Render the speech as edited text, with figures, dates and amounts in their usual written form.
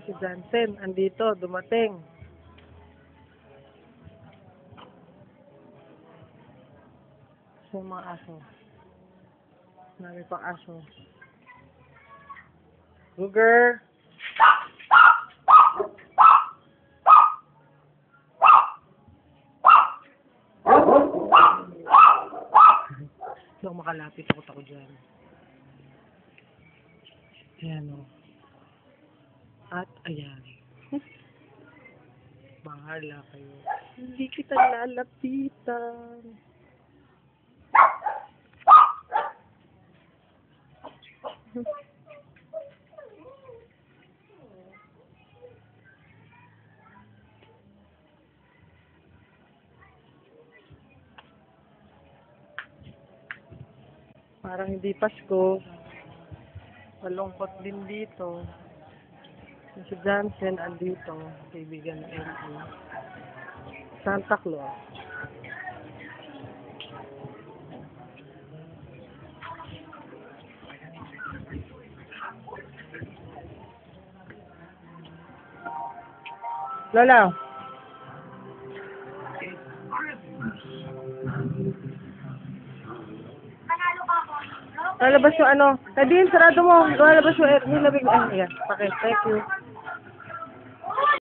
Si Jansen, andito, dumating. So, mga aso. Marami pang aso. Luger! So, makalapit ako dyan. Ayan o. At ayan. Bahala kayo. Hindi kita lalapitan. Parang hindi Pasko. Malungkot din dito. Si Jansen andito, kaibigan ng LA. Santa Claus. Lola. Lalabas yung ano. Kadin, sarado mo. Lalabas yung nilabig. Ayan, pakit. Thank you.